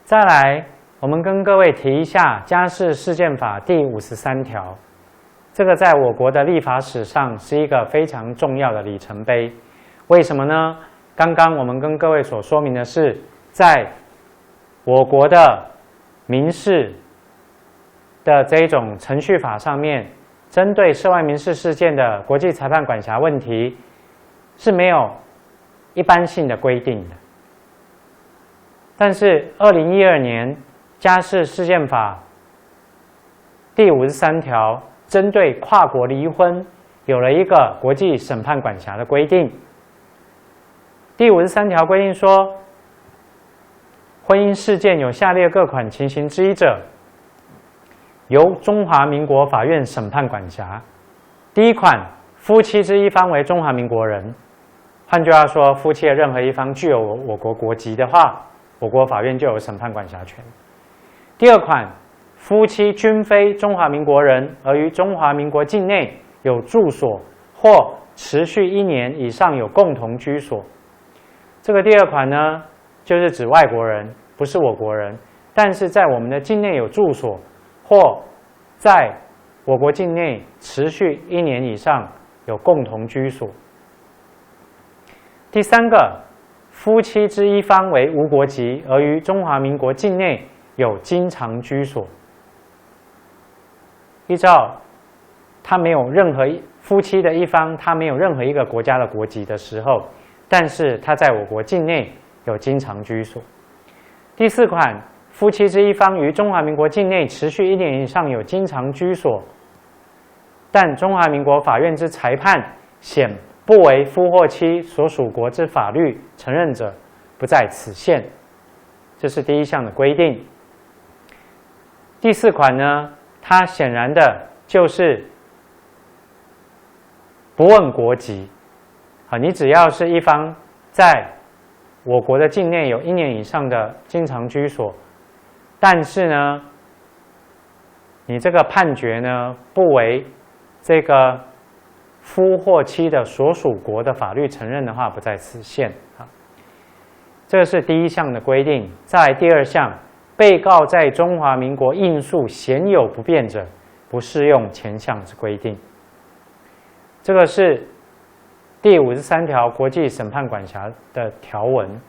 再来，我们跟各位提一下《家事事件法》第53条，这个在我国的立法史上是一个非常重要的里程碑。为什么呢？刚刚我们跟各位所说明的是，在我国的民事的这一种程序法上面，针对涉外民事事件的国际裁判管辖问题是没有一般性的规定的。但是2012年家事事件法第53条针对跨国离婚有了一个国际审判管辖的规定。第53条规定说，婚姻事件有下列各款情形之一者，由中华民国法院审判管辖。第一款，夫妻之一方为中华民国人，换句话说，夫妻的任何一方具有我国国籍的话，我国法院就有审判管辖权。第二款，夫妻均非中华民国人，而于中华民国境内有住所或持续1年以上有共同居所。这个第二款呢，就是指外国人，不是我国人，但是在我们的境内有住所，或在我国境内持续1年以上有共同居所。第三个，夫妻之一方为无国籍，而于中华民国境内有经常居所。依照他没有任何夫妻的一方，他没有任何一个国家的国籍的时候，但是他在我国境内有经常居所。第四款，夫妻之一方于中华民国境内持续1年以上有经常居所，但中华民国法院之裁判显不为夫或妻所属国之法律承认者，不在此限。这是第一项的规定。第四款呢，它显然的就是不问国籍。你只要是一方在我国的境内有1年以上的经常居所，但是呢，你这个判决呢不为这个夫或妻的所属国的法律承认的话，不在此限。这个是第一项的规定。再来第二项，被告在中华民国应诉鲜有不便者，不适用前项之规定。这个是第53条国际审判管辖的条文。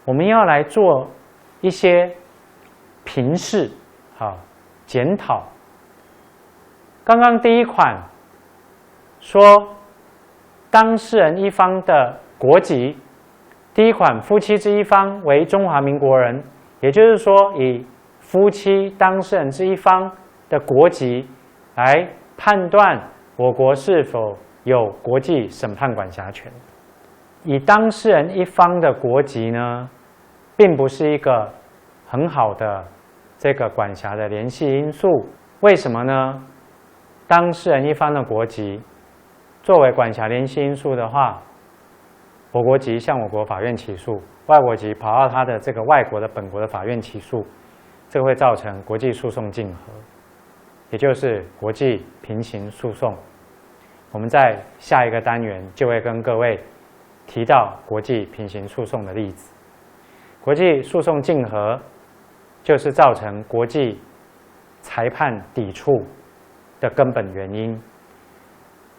我们要来做一些评视、检讨。刚刚第一款说当事人一方的国籍，第一款夫妻之一方为中华民国人，也就是说以夫妻当事人之一方的国籍来判断我国是否有国际审判管辖权。以当事人一方的国籍呢，并不是一个很好的这个管辖的联系因素。为什么呢？当事人一方的国籍作为管辖联系因素的话，我国籍向我国法院起诉，外国籍跑到他的这个外国的本国的法院起诉，这个会造成国际诉讼竞合，也就是国际平行诉讼。我们在下一个单元就会跟各位提到国际平行诉讼的例子。国际诉讼竞合就是造成国际裁判抵触的根本原因。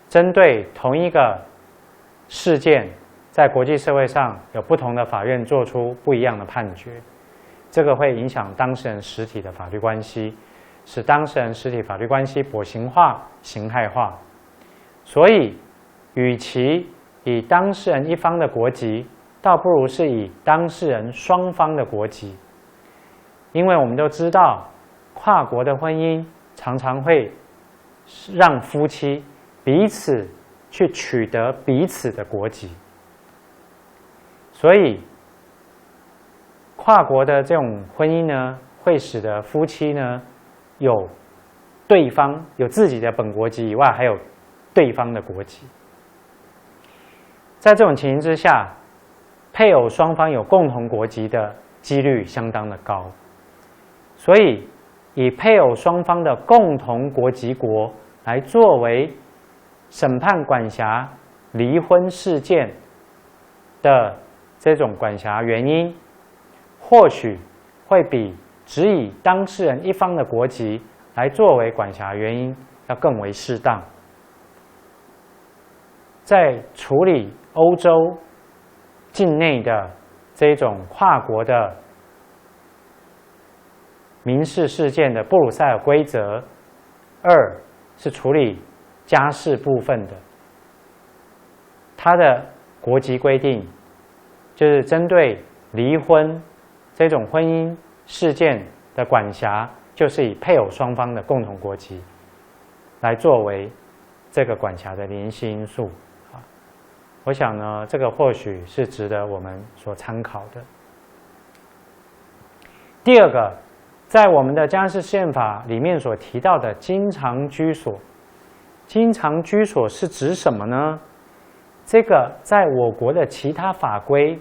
针对同一个事件，在国际社会上有不同的法院做出不一样的判决，这个会影响当事人实体的法律关系，使当事人实体法律关系跛行化、形态化。所以，与其以当事人一方的国籍，倒不如是以当事人双方的国籍。因为我们都知道，跨国的婚姻常常会让夫妻彼此去取得彼此的国籍，所以跨国的这种婚姻呢，会使得夫妻呢有对方有自己的本国籍以外，还有对方的国籍。在这种情形之下，配偶双方有共同国籍的几率相当的高，所以以配偶双方的共同国籍国来作为审判管辖离婚事件的这种管辖原因，或许会比只以当事人一方的国籍来作为管辖原因要更为适当。在处理欧洲境内的这种跨国的民事事件的布鲁塞尔规则，2是处理家事部分的，它的国籍规定就是针对离婚这种婚姻事件的管辖，就是以配偶双方的共同国籍来作为这个管辖的联系因素。我想呢，这个或许是值得我们所参考的。第二个，在我们的家事宪法里面所提到的经常居所，经常居所是指什么呢？这个在我国的其他法规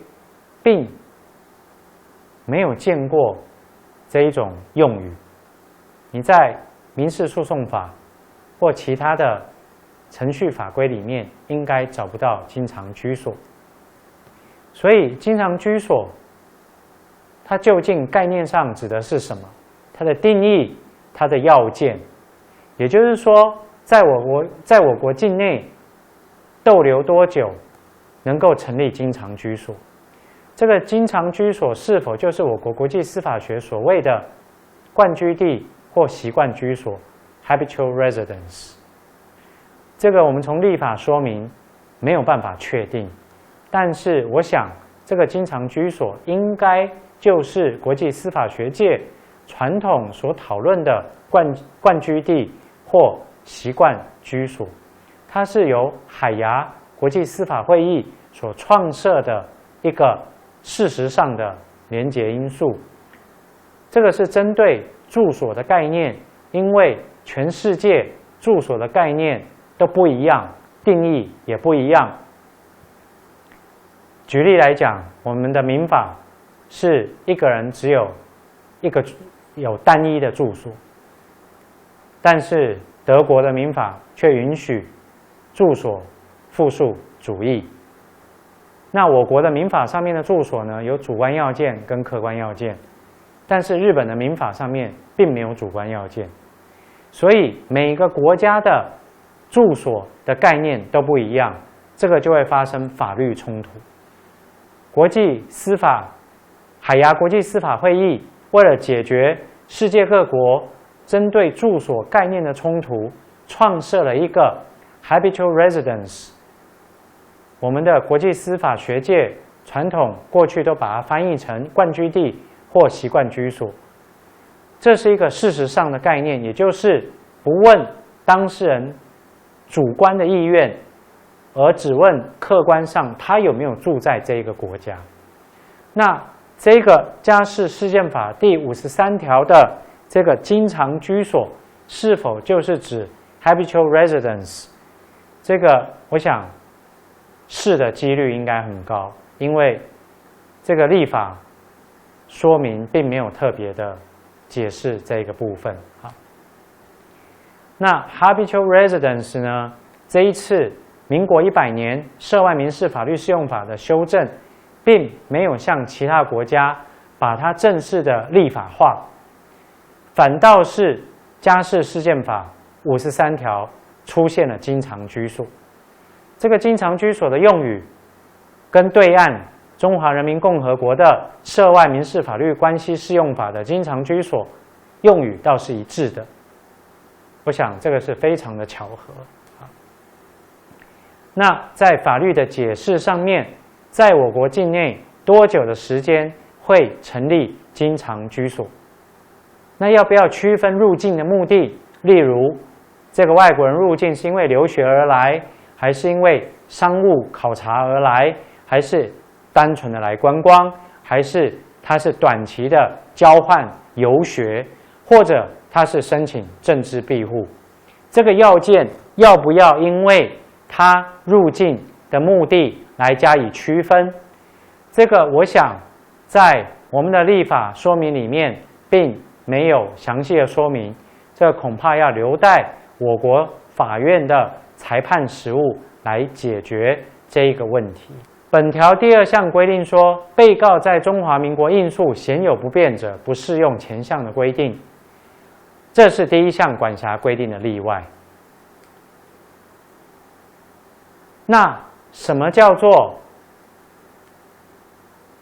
并没有见过这一种用语。你在民事诉讼法或其他的程序法规里面应该找不到经常居所。所以经常居所它究竟概念上指的是什么？它的定义，它的要件，也就是说在我国境内逗留多久能够成立经常居所。这个经常居所是否就是我国国际司法学所谓的惯居地或习惯居所 （habitual residence）？ 这个我们从立法说明没有办法确定，但是我想这个经常居所应该就是国际司法学界传统所讨论的惯居地或习惯居所，它是由海牙国际司法会议所创设的一个事实上的连结因素。这个是针对住所的概念，因为全世界住所的概念都不一样，定义也不一样。举例来讲，我们的民法是一个人只有有单一的住所，但是德国的民法却允许住所复数主义。那我国的民法上面的住所呢，有主观要件跟客观要件，但是日本的民法上面并没有主观要件，所以每个国家的住所的概念都不一样，这个就会发生法律冲突。海牙国际司法会议为了解决世界各国针对住所概念的冲突，创设了一个 habitual residence。我们的国际司法学界传统过去都把它翻译成惯居地或习惯居所。这是一个事实上的概念，也就是不问当事人主观的意愿，而只问客观上他有没有住在这个国家。那这个家事事件法第53条的这个经常居所是否就是指 habitual residence？ 这个我想是的几率应该很高，因为这个立法说明并没有特别的解释这个部分。那 habitual residence 呢？这一次民国100年涉外民事法律适用法的修正，并没有像其他国家把它正式的立法化，反倒是家事事件法53条出现了经常居所。这个经常居所的用语跟对岸中华人民共和国的涉外民事法律关系适用法的经常居所用语倒是一致的。我想这个是非常的巧合。那在法律的解释上面，在我国境内多久的时间会成立经常居所？那要不要区分入境的目的？例如，这个外国人入境是因为留学而来，还是因为商务考察而来，还是单纯的来观光，还是他是短期的交换游学，或者他是申请政治庇护？这个要件要不要因为他入境的目的来加以区分？这个我想在我们的立法说明里面并没有详细的说明，这恐怕要留待我国法院的裁判实务来解决这一个问题。本条第2项规定说，被告在中华民国应诉鲜有不便者，不适用前项的规定。这是第1项管辖规定的例外。那什么叫做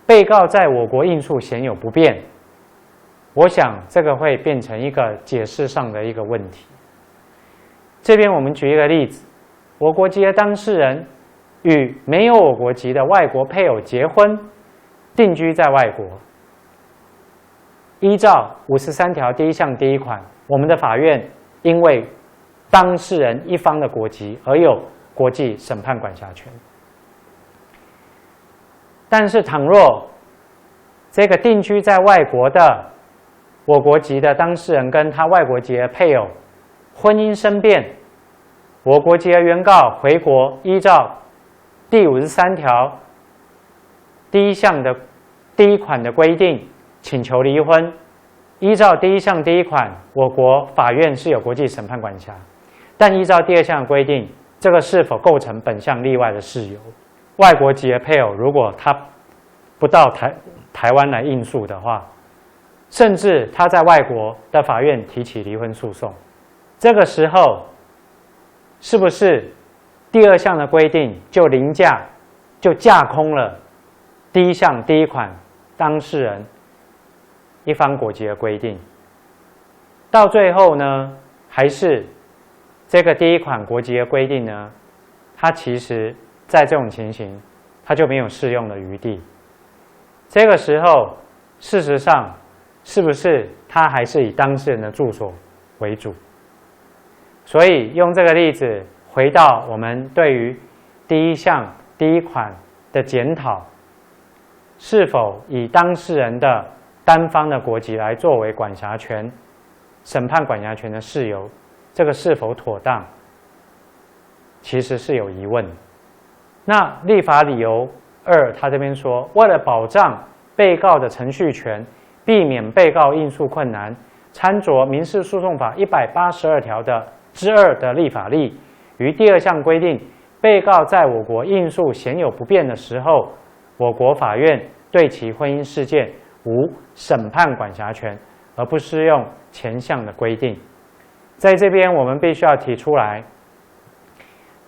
被告在我国应诉鲜有不便？我想这个会变成一个解释上的一个问题。这边我们举一个例子，我国籍的当事人与没有我国籍的外国配偶结婚，定居在外国。依照53条第1项第1款，我们的法院因为当事人一方的国籍而有国际审判管辖权。但是倘若这个定居在外国的我国籍的当事人跟他外国籍的配偶婚姻生变，我国籍的原告回国，依照第53条第1项的第1款的规定请求离婚，依照第1项第1款，我国法院是有国际审判管辖，但依照第2项的规定，这个是否构成本项例外的事由？外国籍的配偶如果他不到台湾来应诉的话，甚至他在外国的法院提起离婚诉讼，这个时候是不是第2项的规定就凌驾，就架空了第1项第1款当事人一方国籍的规定？到最后呢，还是这个第1款国籍的规定呢，它其实在这种情形，它就没有适用的余地。这个时候，事实上是不是它还是以当事人的住所为主？所以用这个例子回到我们对于第1项第1款的检讨，是否以当事人的单方的国籍来作为管辖权、审判管辖权的事由，这个是否妥当，其实是有疑问。那立法理由2，他这边说，为了保障被告的程序权，避免被告应诉困难，参酌民事诉讼法182条之2的立法例，于第2项规定，被告在我国应诉鲜有不便的时候，我国法院对其婚姻事件无审判管辖权，而不适用前项的规定。在这边我们必须要提出来，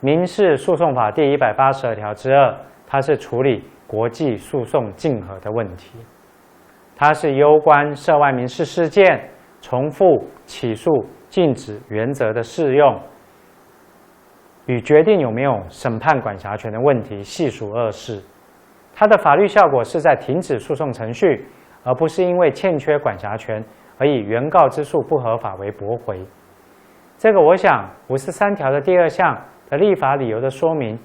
民事诉讼法第182条之2，它是处理国际诉讼竞合的问题，它是攸关涉外民事事件重复起诉禁止原则的适用，与决定有没有审判管辖权的问题系属2事。它的法律效果是在停止诉讼程序，而不是因为欠缺管辖权而以原告之诉不合法为驳回。这个我想53条的第2项的立法理由的说明，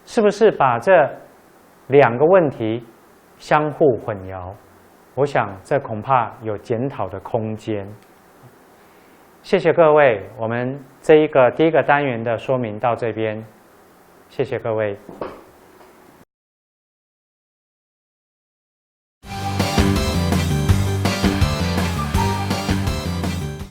是不是把这2个问题相互混淆？我想这恐怕有检讨的空间。谢谢各位，我们这一个第1个单元的说明到这边，谢谢各位。